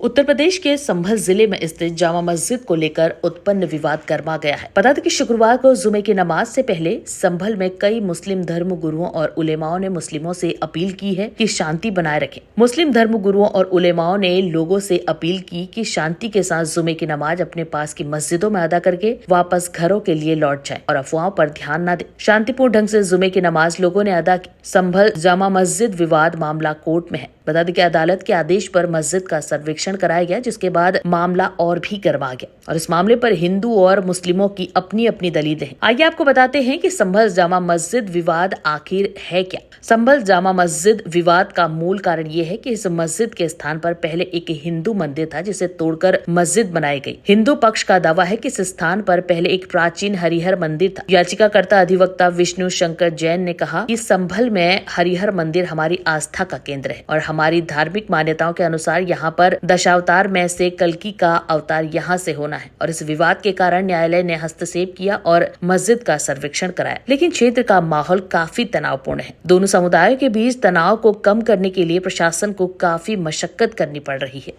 उत्तर प्रदेश के संभल जिले में स्थित जामा मस्जिद को लेकर उत्पन्न विवाद गर्मा गया है। बता दें कि शुक्रवार को जुमे की नमाज से पहले संभल में कई मुस्लिम धर्म गुरुओं और उलेमाओं ने मुस्लिमों से अपील की है कि शांति बनाए रखें। मुस्लिम धर्म गुरुओं और उलेमाओं ने लोगों से अपील की कि शांति के साथ जुमे की नमाज अपने पास की मस्जिदों में अदा करके वापस घरों के लिए लौट जाए और अफवाहों पर ध्यान न दे। शांतिपूर्ण ढंग से जुमे की नमाज लोगों ने अदा की। संभल जामा मस्जिद विवाद मामला कोर्ट में है। बता दें कि अदालत के आदेश पर मस्जिद का सर्वेक्षण कराया गया, जिसके बाद मामला और भी गर्मा गया और इस मामले पर हिंदू और मुस्लिमों की अपनी अपनी दलीलें हैं। आइए आपको बताते हैं कि संभल जामा मस्जिद विवाद आखिर है क्या। संभल जामा मस्जिद विवाद का मूल कारण ये है कि इस मस्जिद के स्थान पर पहले एक हिंदू मंदिर था, जिसे तोड़कर मस्जिद बनाई गई। हिंदू पक्ष का दावा है कि इस स्थान पर पहले एक प्राचीन हरिहर मंदिर था। याचिकाकर्ता अधिवक्ता विष्णु शंकर जैन ने कहा कि संभल में हरिहर मंदिर हमारी आस्था का केंद्र है और हमारी धार्मिक मान्यताओं के अनुसार यहाँ पर दशावतार में से कल्कि का अवतार यहाँ से होना है और इस विवाद के कारण न्यायालय ने हस्तक्षेप किया और मस्जिद का सर्वेक्षण कराया। लेकिन क्षेत्र का माहौल काफी तनावपूर्ण है। दोनों समुदायों के बीच तनाव को कम करने के लिए प्रशासन को काफी मशक्कत करनी पड़ रही है।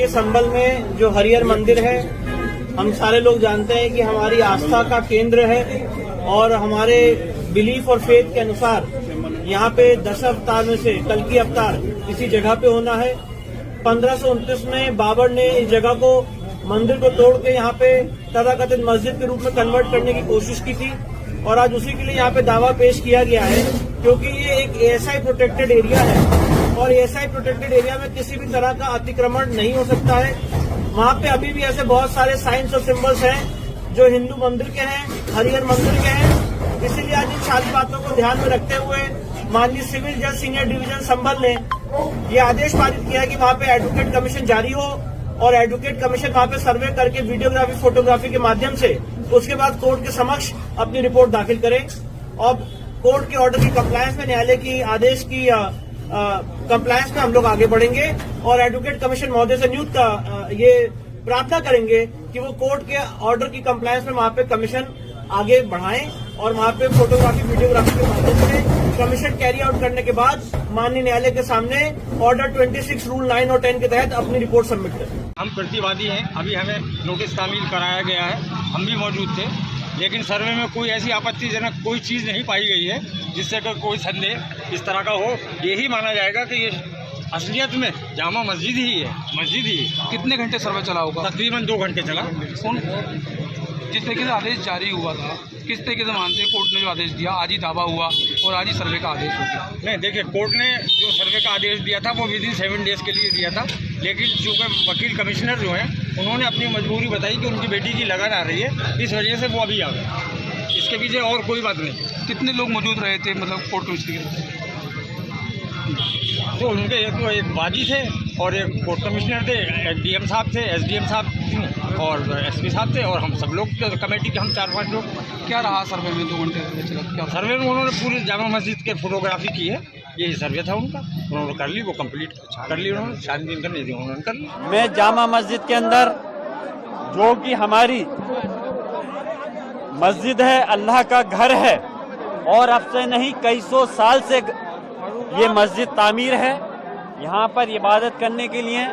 संभल में जो हरिहर मंदिर है, हम सारे लोग जानते हैं कि हमारी आस्था का केंद्र है और हमारे बिलीफ और फेथ के अनुसार यहाँ पे 10 अवतार में से कल्कि अवतार इसी जगह पे होना है। 1529 में बाबर ने इस जगह को मंदिर को तोड़ के यहाँ पे तथाकथित मस्जिद के रूप में कन्वर्ट करने की कोशिश की थी और आज उसी के लिए यहाँ पे दावा पेश किया गया है, क्योंकि ये एक एएसआई प्रोटेक्टेड एरिया है और एएसआई प्रोटेक्टेड एरिया में किसी भी तरह का अतिक्रमण नहीं हो सकता है। वहाँ पे अभी भी ऐसे बहुत सारे साइंस और सिंबल्स हैं जो हिंदू मंदिर के हैं, हरिहर मंदिर के हैं। इसीलिए आज इन सारी बातों को ध्यान में रखते हुए माननीय सिविल जज सीनियर डिवीजन संभल ने ये आदेश पारित किया कि वहाँ पे एडवोकेट कमीशन जारी हो और एडवोकेट कमीशन वहाँ पे सर्वे करके वीडियोग्राफी फोटोग्राफी के माध्यम से उसके बाद कोर्ट के समक्ष अपनी रिपोर्ट दाखिल करे और कोर्ट के ऑर्डर की कंप्लायंस में, न्यायालय की आदेश की कंप्लायंस में हम लोग आगे बढ़ेंगे और एडवोकेट कमीशन महोदय से नियुक्त ये प्रार्थना करेंगे कि वो कोर्ट के ऑर्डर की कंप्लायंस में वहाँ पे कमीशन आगे बढ़ाएं और वहाँ पे फोटोग्राफी वीडियोग्राफी के माध्यम से कमीशन कैरी आउट करने के बाद माननीय न्यायालय के सामने ऑर्डर 26 रूल 9 और 10 के तहत अपनी रिपोर्ट सबमिट करें। हम प्रतिवादी हैं। अभी हमें नोटिस तामील कराया गया है, हम भी मौजूद थे, लेकिन सर्वे में कोई ऐसी आपत्तिजनक कोई चीज़ नहीं पाई गई है जिससे कोई संदेह इस तरह का हो। यही माना जाएगा कि ये असलियत में जामा मस्जिद ही है, मस्जिद ही। कितने घंटे सर्वे चला होगा? तकरीबन 2 घंटे चला। जिस तरीके से आदेश जारी हुआ था, किस तरीके से मानते हैं कोर्ट ने जो आदेश दिया, आज ही दावा हुआ और आज ही सर्वे का आदेश हो गया? नहीं, देखिए, कोर्ट ने जो सर्वे का आदेश दिया था वो विदिन 7 डेज के लिए दिया था, लेकिन चूँकि वकील कमिश्नर जो हैं उन्होंने अपनी मजबूरी बताई कि उनकी बेटी की लगन आ रही है, इस वजह से वो अभी आ गए। इसके पीछे और कोई बात नहीं। कितने लोग मौजूद रहे थे मतलब कोर्ट में? तो उनके एक बाजी थे और एक कोर्ट कमिश्नर थे, डीएम साहब थे, एसडीएम साहब थी और एसपी साहब थे और हम सब लोग कमेटी के हम 4-5 लोग। क्या रहा सर्वे में 2 घंटे चला? क्या सर्वे में उन्होंने पूरी जामा मस्जिद के फोटोग्राफी की है, यही सर्वे था उनका, उन्होंने कर ली, वो कंप्लीट कर ली उन्होंने, शांति करने दी उन्होंने कर ली। मैं जामा मस्जिद के अंदर, जो कि हमारी मस्जिद है, अल्लाह का घर है और अब से नहीं कई सौ साल से ये मस्जिद तामीर है। यहाँ पर इबादत करने के लिए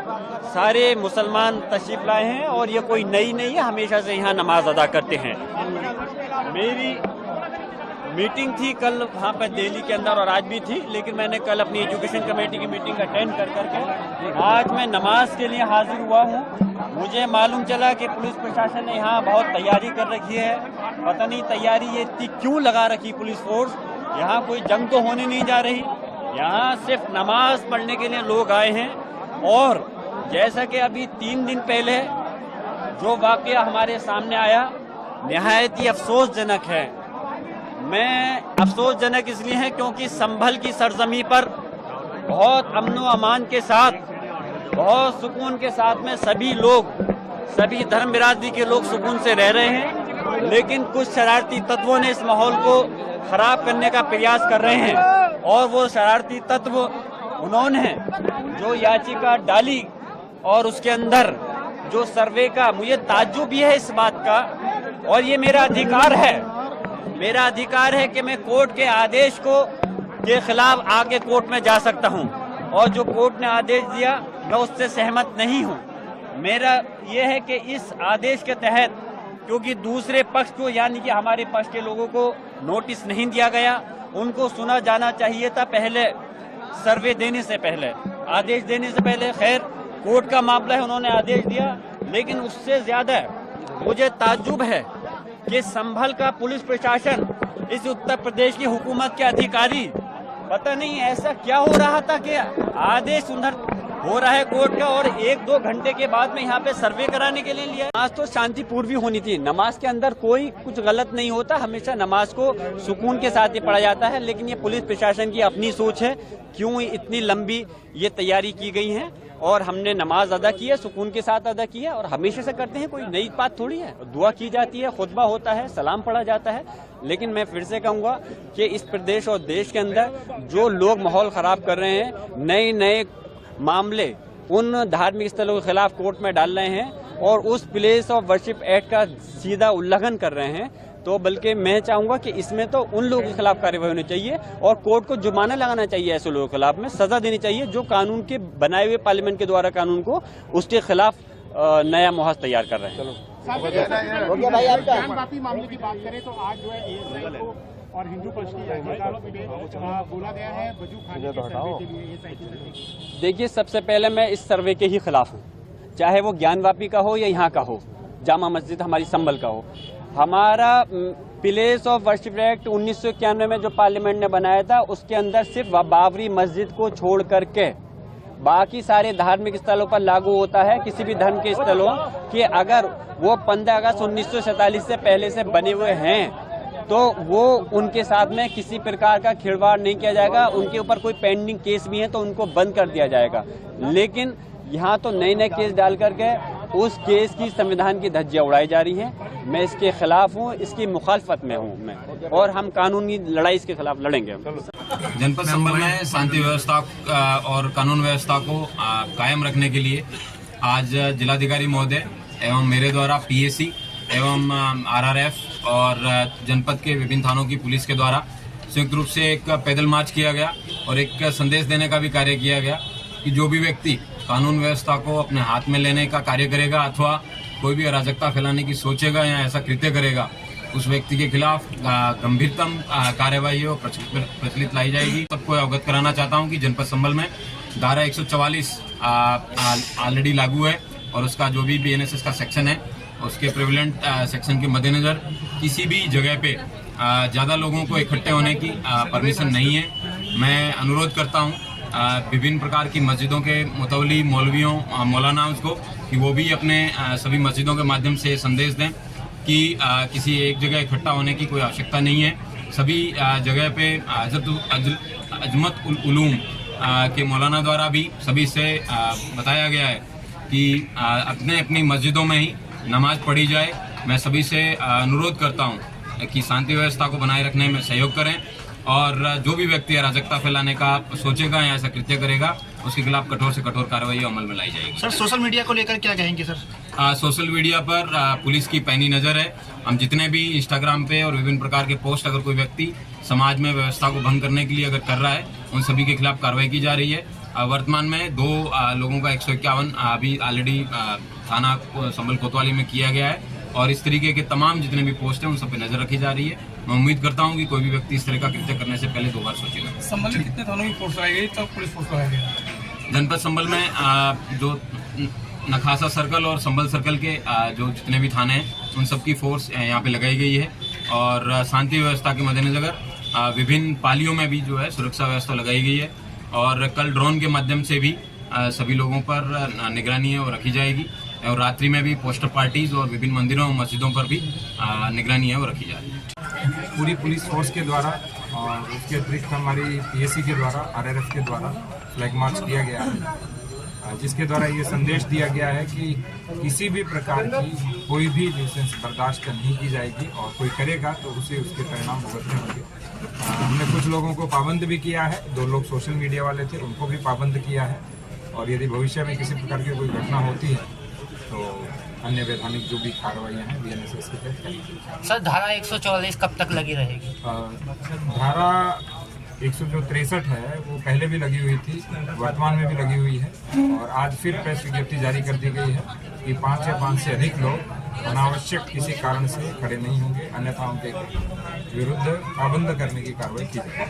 सारे मुसलमान तशरीफ लाए हैं और ये कोई नई नहीं है, हमेशा से यहाँ नमाज अदा करते हैं। मेरी मीटिंग थी कल वहाँ पर दिल्ली के अंदर और आज भी थी, लेकिन मैंने कल अपनी एजुकेशन कमेटी की मीटिंग अटेंड कर करके आज मैं नमाज के लिए हाजिर हुआ हूँ। मुझे मालूम चला कि पुलिस प्रशासन ने यहाँ बहुत तैयारी कर रखी है। पता नहीं तैयारी ये इतनी क्यों लगा रखी पुलिस फोर्स। यहाँ कोई जंग तो होने नहीं जा रही, यहाँ सिर्फ नमाज पढ़ने के लिए लोग आए हैं। और जैसा कि अभी 3 दिन पहले जो वाकया हमारे सामने आया, निहायत ही अफसोसजनक है। मैं अफसोसजनक इसलिए है क्योंकि संभल की सरजमी पर बहुत अमन व अमान के साथ, बहुत सुकून के साथ में सभी लोग, सभी धर्म बिरादरी के लोग सुकून से रह रहे हैं, लेकिन कुछ शरारती तत्वों ने इस माहौल को खराब करने का प्रयास कर रहे हैं। और वो शरारती तत्व उन्होंने जो याचिका डाली और उसके अंदर जो सर्वे का, मुझे ताज्जुब भी है इस बात का, और ये मेरा अधिकार है कि मैं कोर्ट के आदेश को के खिलाफ आगे कोर्ट में जा सकता हूं, और जो कोर्ट ने आदेश दिया मैं उससे सहमत नहीं हूं। मेरा यह है कि इस आदेश के तहत, क्योंकि दूसरे पक्ष को यानी कि हमारे पक्ष के लोगों को नोटिस नहीं दिया गया, उनको सुना जाना चाहिए था पहले, सर्वे देने से पहले, आदेश देने से पहले। खैर कोर्ट का मामला है, उन्होंने आदेश दिया, लेकिन उससे ज्यादा मुझे ताज्जुब है कि संभल का पुलिस प्रशासन, इस उत्तर प्रदेश की हुकूमत के अधिकारी, पता नहीं ऐसा क्या हो रहा था कि आदेश उधर हो रहा है कोर्ट का और 1-2 घंटे के बाद में यहाँ पे सर्वे कराने के लिए लिया। नमाज तो शांतिपूर्वी होनी थी, नमाज के अंदर कोई कुछ गलत नहीं होता, हमेशा नमाज को सुकून के साथ ही पढ़ा जाता है। लेकिन ये पुलिस प्रशासन की अपनी सोच है, क्यों इतनी लंबी ये तैयारी की गई है, और हमने नमाज अदा की है, सुकून के साथ अदा की है, और हमेशा से करते हैं, कोई नई बात थोड़ी है। दुआ की जाती है, खुतबा होता है, सलाम पढ़ा जाता है। लेकिन मैं फिर से कहूँगा कि इस प्रदेश और देश के अंदर जो लोग माहौल खराब कर रहे हैं, नए नए मामले उन धार्मिक स्थलों के खिलाफ कोर्ट में डाल रहे हैं और उस प्लेस ऑफ वर्शिप एक्ट का सीधा उल्लंघन कर रहे हैं, तो बल्कि मैं चाहूंगा कि इसमें तो उन लोगों के खिलाफ कार्रवाई होनी चाहिए और कोर्ट को जुर्माना लगाना चाहिए, ऐसे लोगों के खिलाफ में सजा देनी चाहिए जो कानून के बनाए हुए पार्लियामेंट के द्वारा कानून को उसके खिलाफ नया मुहज तैयार कर रहे हैं। हो गया भाई आपका। ज्ञानवापी मामले की बात करें तो आज जो है ASI को और हिंदू पक्ष की याचिका पे बोला गया है वजू खाने के सर्वे के लिए ये साइकिल। देखिए, सबसे पहले मैं इस सर्वे के ही खिलाफ हूँ, चाहे वो ज्ञानवापी का हो या यहाँ का हो, जामा मस्जिद हमारी संभल का हो। हमारा प्लेस ऑफ वर्शिप एक्ट 1991 में जो पार्लियामेंट ने बनाया था, उसके अंदर सिर्फ बाबरी मस्जिद को छोड़ करके बाकी सारे धार्मिक स्थलों पर लागू होता है। किसी भी धर्म के स्थलों कि अगर वो 15 अगस्त 1947 से पहले से बने हुए हैं तो वो उनके साथ में किसी प्रकार का खिलवाड़ नहीं किया जाएगा। उनके ऊपर कोई पेंडिंग केस भी है तो उनको बंद कर दिया जाएगा। लेकिन यहाँ तो नए नए केस डाल करके उस केस की संविधान की धज्जियां उड़ाई जा रही हैं। मैं इसके खिलाफ हूँ, इसकी मुखालफत में हूँ मैं, और हम कानूनी लड़ाई इसके खिलाफ लड़ेंगे। जनपद संभल में शांति व्यवस्था और कानून व्यवस्था को कायम रखने के लिए आज जिलाधिकारी महोदय एवं मेरे द्वारा PAC एवं RRF और जनपद के विभिन्न थानों की पुलिस के द्वारा संयुक्त रूप से एक पैदल मार्च किया गया और एक संदेश देने का भी कार्य किया गया कि जो भी व्यक्ति कानून व्यवस्था को अपने हाथ में लेने का कार्य करेगा अथवा कोई भी अराजकता फैलाने की सोचेगा या ऐसा कृत्य करेगा, उस व्यक्ति के खिलाफ गंभीरतम कार्यवाही और प्रचलित लाई जाएगी। सबको अवगत कराना चाहता हूं कि जनपद संभल में धारा 144 ऑलरेडी लागू है और उसका जो भी BNSS का सेक्शन है उसके प्रेवलेंट सेक्शन के मद्देनजर किसी भी जगह पे ज़्यादा लोगों को इकट्ठे होने की परमिशन नहीं है। मैं अनुरोध करता हूँ विभिन्न प्रकार की मस्जिदों के मुतवली मौलवियों मौलानाओं को कि वो भी अपने सभी मस्जिदों के माध्यम से संदेश दें कि किसी एक जगह इकट्ठा होने की कोई आवश्यकता नहीं है। सभी जगह पे अजमत उलूम के मौलाना द्वारा भी सभी से बताया गया है कि अपने अपनी मस्जिदों में ही नमाज पढ़ी जाए। मैं सभी से अनुरोध करता हूं कि शांति व्यवस्था को बनाए रखने में सहयोग करें और जो भी व्यक्ति अराजकता फैलाने का सोचेगा या ऐसा कृत्य करेगा उसके खिलाफ कठोर से कठोर कार्रवाई अमल में लाई जाएगी। सर सोशल मीडिया को लेकर क्या कहेंगे सर? सोशल मीडिया पर पुलिस की पैनी नजर है। हम जितने भी इंस्टाग्राम पे और विभिन्न प्रकार के पोस्ट अगर कोई व्यक्ति समाज में व्यवस्था को भंग करने के लिए अगर कर रहा है उन सभी के खिलाफ कार्रवाई की जा रही है। वर्तमान में 2 लोगों का 151 अभी ऑलरेडी थाना संभल कोतवाली में किया गया है और इस तरीके के तमाम जितने भी पोस्ट हैं उन सब पे नजर रखी जा रही है। मैं उम्मीद करता हूं कि कोई भी व्यक्ति इस तरह का कृत्य करने से पहले 2 बार सोचेगा। संभल में कितने थानों की फोर्स लगाई गई, तब पुलिस फोर्स लगाया गया? जनपद संभल में जो नखासा सर्कल और संभल सर्कल के जो जितने भी थाने हैं उन सब की फोर्स यहाँ पे लगाई गई है और शांति व्यवस्था के मद्देनजर विभिन्न पालियों में भी जो है सुरक्षा व्यवस्था लगाई गई है और कल ड्रोन के माध्यम से भी सभी लोगों पर निगरानी है वो रखी जाएगी और रात्रि में भी पोस्टर पार्टीज और विभिन्न मंदिरों और मस्जिदों पर भी निगरानी है वो रखी जा रही है। पूरी पुलिस फोर्स के द्वारा और उसके अतिरिक्त हमारी PAC के द्वारा RRF के द्वारा फ्लैग मार्च किया गया है, जिसके द्वारा ये संदेश दिया गया है कि किसी भी प्रकार की कोई भी न्यूसेंस बर्दाश्त नहीं की जाएगी और कोई करेगा तो उसे उसके परिणाम भुगतने होंगे। हमने कुछ लोगों को पाबंद भी किया है, 2 लोग सोशल मीडिया वाले थे उनको भी पाबंद किया है और यदि भविष्य में किसी प्रकार की कोई घटना होती है तो अन्य वैधानिक जो भी कार्रवाइयाँ हैं BNSS के तहत। सर धारा 144 कब तक लगी रहेगी? धारा 163 है वो पहले भी लगी हुई थी, वर्तमान में भी लगी हुई है और आज फिर प्रेस विज्ञप्ति जारी कर दी गई है कि 5 या 5 से अधिक लोग अनावश्यक किसी कारण से खड़े नहीं होंगे, अन्यथा उनके विरुद्ध पाबंद करने की कार्रवाई की जाएगी।